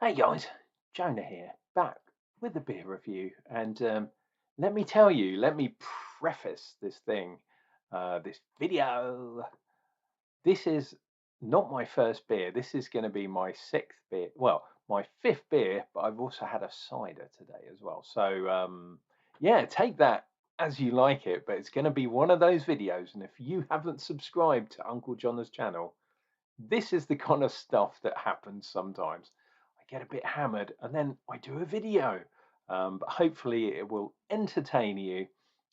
Hey guys, Jonah here, back with the beer review. And let me tell you, let me preface this thing, this video. This is not my first beer. This is going to be my sixth beer. Well, my fifth beer, but I've also had a cider today as well. So, yeah, take that as you like it. But it's going to be one of those videos. And if you haven't subscribed to Uncle Jonah's channel, this is the kind of stuff that happens sometimes. I get a bit hammered and then I do a video. But hopefully it will entertain you.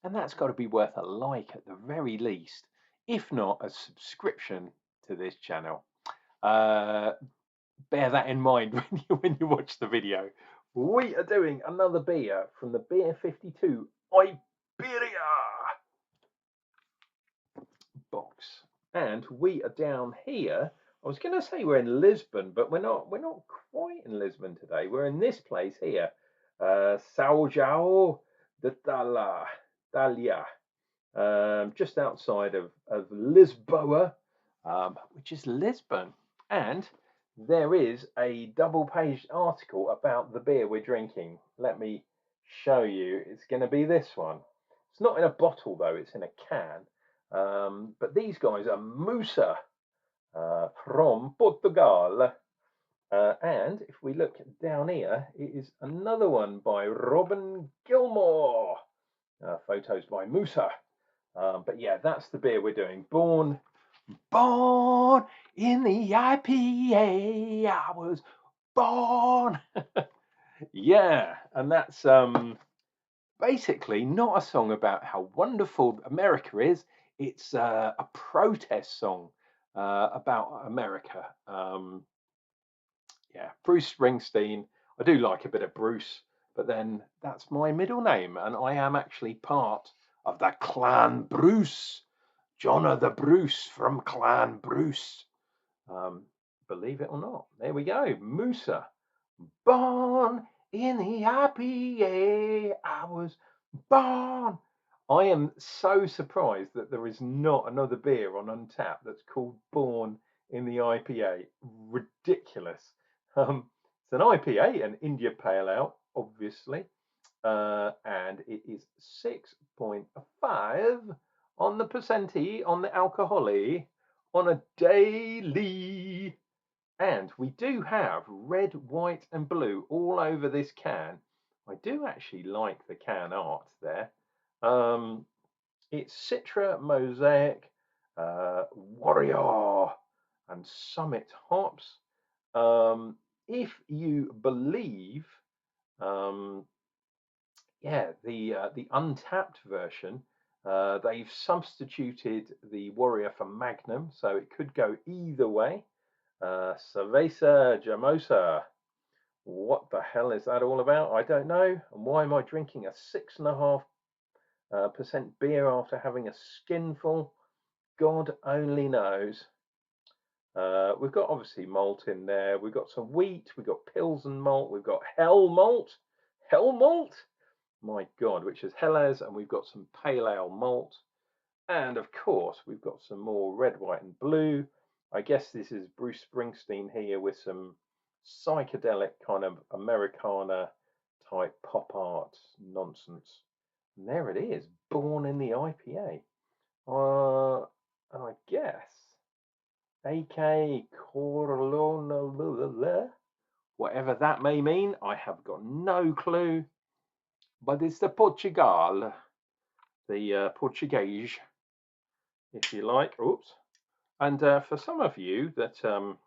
And that's got to be worth a like at the very least, if not a subscription to this channel. Uh, Bear that in mind when you watch the video. We are doing another beer from the Beer 52 Iberia box. And we are down here. I was going to say we're in Lisbon, but we're not. We're not quite in Lisbon today. We're in this place here, São João de Dalia, just outside of Lisboa, which is Lisbon. And there is a double-page article about the beer we're drinking. Let me show you. It's going to be this one. It's not in a bottle though. It's in a can. But these guys are Musa from Portugal. And if we look down here, it is another one by Robin Gilmore. Photos by Musa. But yeah, that's the beer we're doing. Born in the IPA. I was born. Yeah, and that's basically not a song about how wonderful America is. It's a protest song about America. Yeah, Bruce Springsteen. I do like a bit of Bruce, but then that's my middle name, and I am actually part of the Clan Bruce. Jonah the Bruce from Clan Bruce. Um, Believe it or not, there we go. Musa. Born in the IPA, I was born. I am so surprised that there is not another beer on Untapped that's called Born in the IPA. Ridiculous. It's an IPA, an India Pale Ale, obviously, and it is 6.5 on the percenty, on the alcoholy, on a daily. And we do have red, white, and blue all over this can. I do actually like the can art there. It's Citra, Mosaic, Warrior, and Summit hops. If you believe, yeah, the Untapped version, they've substituted the Warrior for Magnum, so it could go either way. Cerveja Musa. What the hell is that all about? I don't know. And why am I drinking a 6.5% beer after having a skinful? God only knows. We've got obviously malt in there. We've got some wheat. We've got Pilsen malt. We've got Hell malt. Hell malt? My God, which is Helles. And we've got some pale ale malt. And of course, we've got some more red, white, and blue. I guess this is Bruce Springsteen here with some psychedelic kind of Americana type pop art nonsense. And there it is, Born in the IPA. And I guess AK Corona, whatever that may mean, I have got no clue. But it's the Portugal, the Portuguese, if you like. Oops. And for some of you that are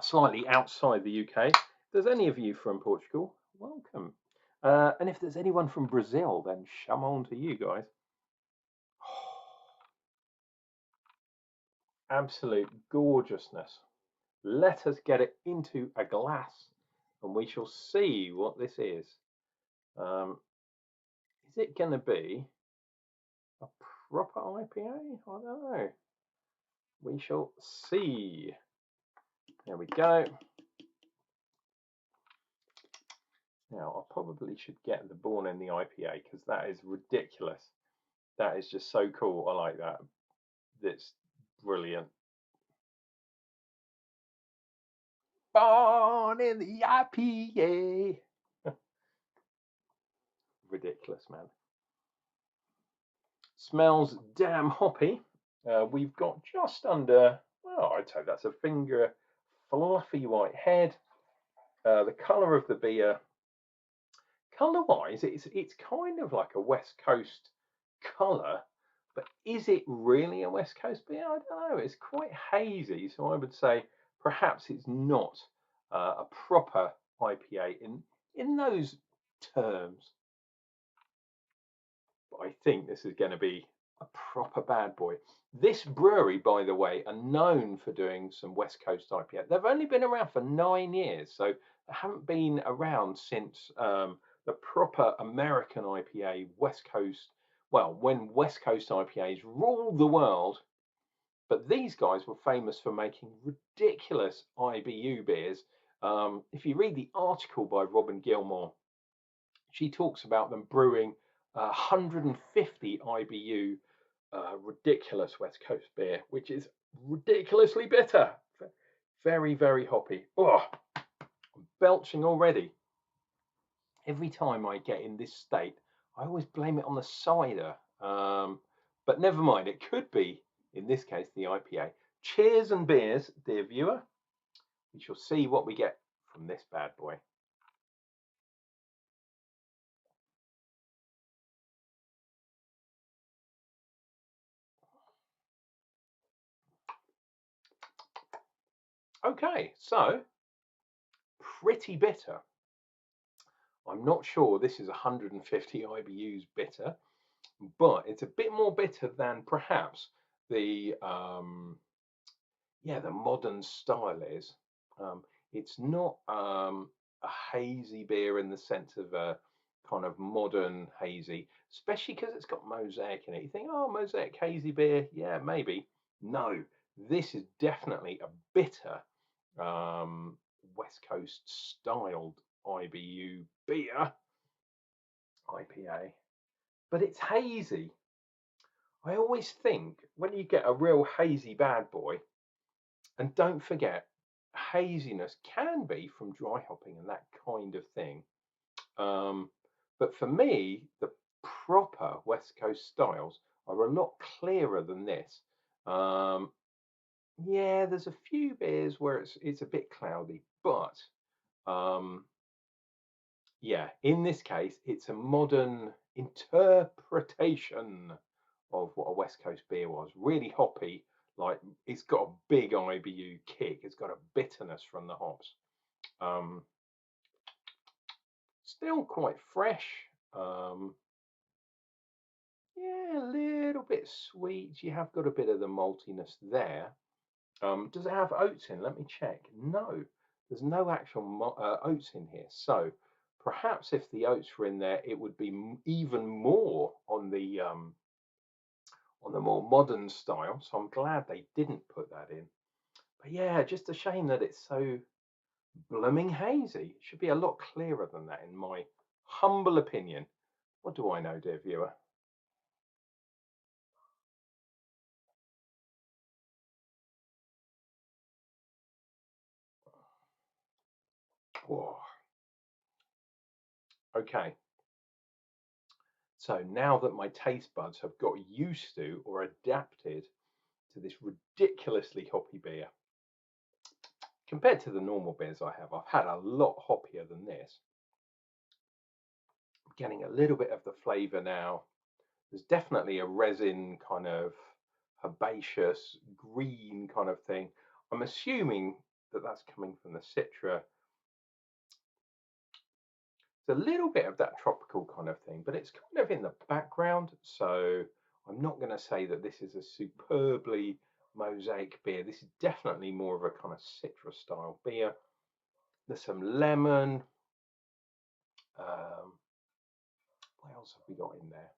slightly outside the UK, if there's any of you from Portugal, welcome. And if there's anyone from Brazil, then shame on to you guys. Absolute gorgeousness. Let us get it into a glass and we shall see what this is. Is it going to be a proper IPA? I don't know. We shall see. There we go. Now, I probably should get the Born in the IPA because that is ridiculous. That is just so cool. I like that. It's brilliant. born in the IPA. Ridiculous, man. Smells damn hoppy. We've got just under, well, I'd say that's a finger fluffy white head. The colour of the beer, colour-wise, it's kind of like a West Coast colour, but is it really a West Coast beer? I don't know. It's quite hazy, so I would say perhaps it's not a proper IPA in those terms. But I think this is going to be a proper bad boy. This brewery, by the way, are known for doing some West Coast IPA. They've only been around for 9 years, so they haven't been around since the proper American IPA West Coast. Well, when West Coast IPAs ruled the world, but these guys were famous for making ridiculous IBU beers. If you read the article by Robin Gilmore, she talks about them brewing 150 IBU ridiculous West Coast beer, which is ridiculously bitter. Very, very hoppy. Oh, I'm belching already. Every time I get in this state, I always blame it on the cider. But never mind, it could be, in this case, the IPA. Cheers and beers, dear viewer. We shall see what we get from this bad boy. Okay, so pretty bitter. I'm not sure this is 150 IBUs bitter, but it's a bit more bitter than perhaps the the modern style is. It's not a hazy beer in the sense of a kind of modern hazy, especially because it's got mosaic in it. You think, oh, mosaic hazy beer, yeah, maybe. No, this is definitely a bitter West Coast styled IBU beer, IPA, but it's hazy. I always think when you get a real hazy bad boy, and don't forget, haziness can be from dry hopping and that kind of thing. But for me, the proper West Coast styles are a lot clearer than this. Yeah, there's a few beers where it's a bit cloudy, but yeah, in this case, it's a modern interpretation of what a West Coast beer was. Really hoppy, like it's got a big IBU kick. It's got a bitterness from the hops. Still quite fresh. Yeah, a little bit sweet. You have got a bit of the maltiness there. Does it have oats in? Let me check. No, there's no actual oats in here. So perhaps if the oats were in there, it would be even more on the more modern style. So I'm glad they didn't put that in. But yeah, just a shame that it's so blooming hazy. It should be a lot clearer than that, in my humble opinion. What do I know, dear viewer? Oh, okay. So now that my taste buds have got used to or adapted to this ridiculously hoppy beer, compared to the normal beers I've had a lot hoppier than this. I'm getting a little bit of the flavour now. There's definitely a resin kind of herbaceous green kind of thing. I'm assuming that that's coming from the citra. There's a little bit of that tropical kind of thing, but it's kind of in the background. So I'm not going to say that this is a superbly mosaic beer. This is definitely more of a kind of citrus style beer. There's some lemon. What else have we got in there?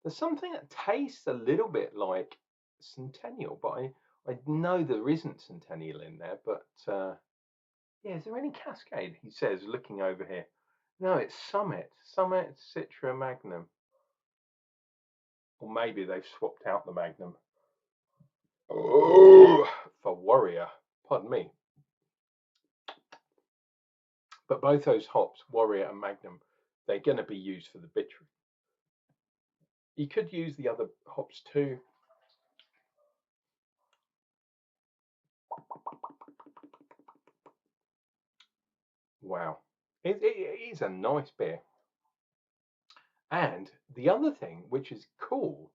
There's something that tastes a little bit like Centennial, but I know there isn't Centennial in there. But yeah, is there any Cascade? He says, looking over here. No, it's Summit. Summit Citra Magnum. Or maybe they've swapped out the Magnum. Oh, for Warrior. Pardon me. both those hops, Warrior and Magnum, they're going to be used for the bittering. You could use the other hops too. Wow, it is a nice beer. And the other thing, which is cool,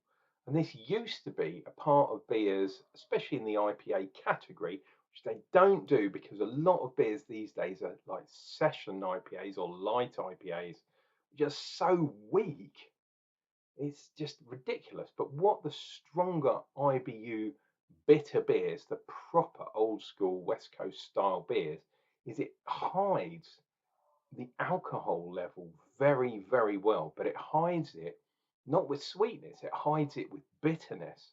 and this used to be a part of beers, especially in the IPA category, which they don't do because a lot of beers these days are like session IPAs or light IPAs, just so weak. It's just ridiculous. But what the stronger IBU bitter beers, the proper old school West Coast style beers, is it hides the alcohol level very, very well, but it hides it not with sweetness, it hides it with bitterness.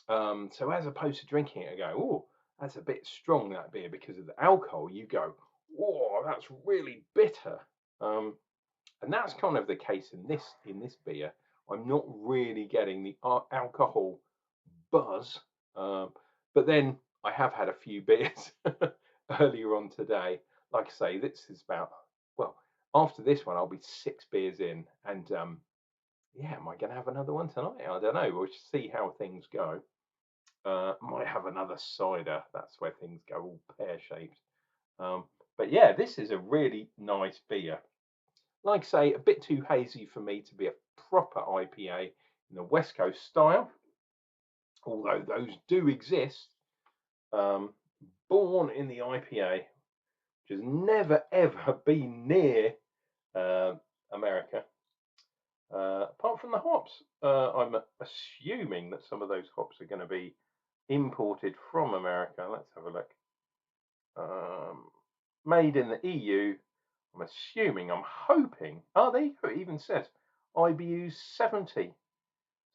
So as opposed to drinking it and go, oh, that's a bit strong, that beer, because of the alcohol, you go, oh, that's really bitter. And that's kind of the case in this beer. I'm not really getting the alcohol buzz, but then I have had a few beers earlier on today. Like I say, this is about, well, after this one, I'll be 6 beers in, and yeah, am I going to have another one tonight? I don't know. We'll see how things go. Might have another cider. That's where things go all pear-shaped. But yeah, this is a really nice beer. Like I say, a bit too hazy for me to be a proper IPA in the West Coast style, although those do exist. Born in the IPA, which has never ever been near America, apart from the hops. I'm assuming that some of those hops are going to be imported from America. Let's have a look. Made in the EU. I'm assuming, I'm hoping. Oh, there you go. It even says IBU 70.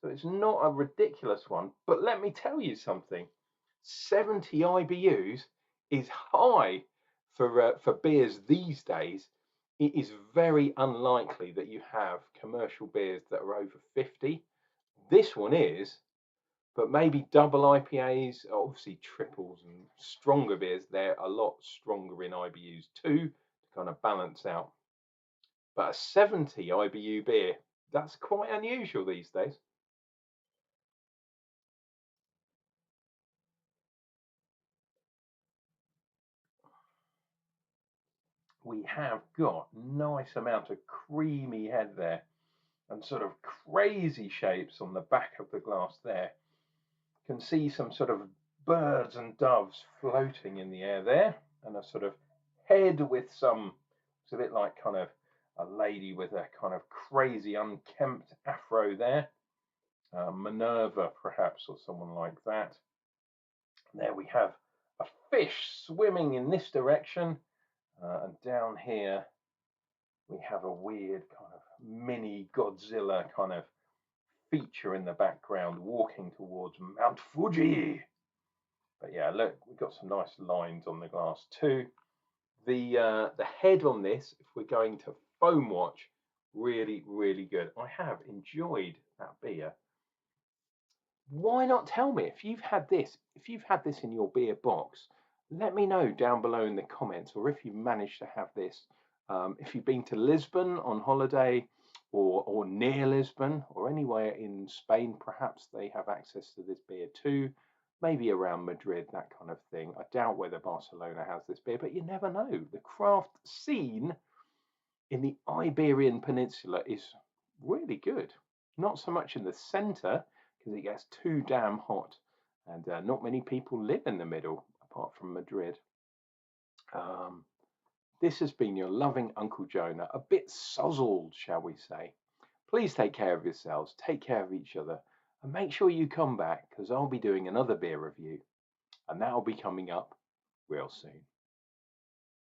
So it's not a ridiculous one. But let me tell you something. 70 IBUs is high for beers these days. It is very unlikely that you have commercial beers that are over 50. This one is, but maybe double IPAs, obviously triples and stronger beers, they're a lot stronger in IBUs too, to kind of balance out. But a 70 IBU beer, that's quite unusual these days. We have got nice amount of creamy head there and sort of crazy shapes on the back of the glass there. Can see some sort of birds and doves floating in the air there, and a sort of head with some, it's a bit like kind of a lady with a kind of crazy unkempt afro there, Minerva perhaps, or someone like that. And there we have a fish swimming in this direction, and down here we have a weird kind of mini Godzilla kind of feature in the background walking towards Mount Fuji. But yeah, look, we've got some nice lines on the glass too. The head on this, if we're going to foam watch, really, really good. I have enjoyed that beer. Why not tell me if you've had this? If you've had this in your beer box, let me know down below in the comments, or if you've managed to have this. If you've been to Lisbon on holiday, or near Lisbon, or anywhere in Spain, perhaps they have access to this beer too. Maybe around Madrid, that kind of thing. I doubt whether Barcelona has this beer, but you never know. The craft scene in the Iberian Peninsula is really good. Not so much in the centre, because it gets too damn hot, and not many people live in the middle, apart from Madrid. This has been your loving Uncle Jonah, a bit sozzled, shall we say. Please take care of yourselves, take care of each other, and make sure you come back, because I'll be doing another beer review, and that'll be coming up real soon.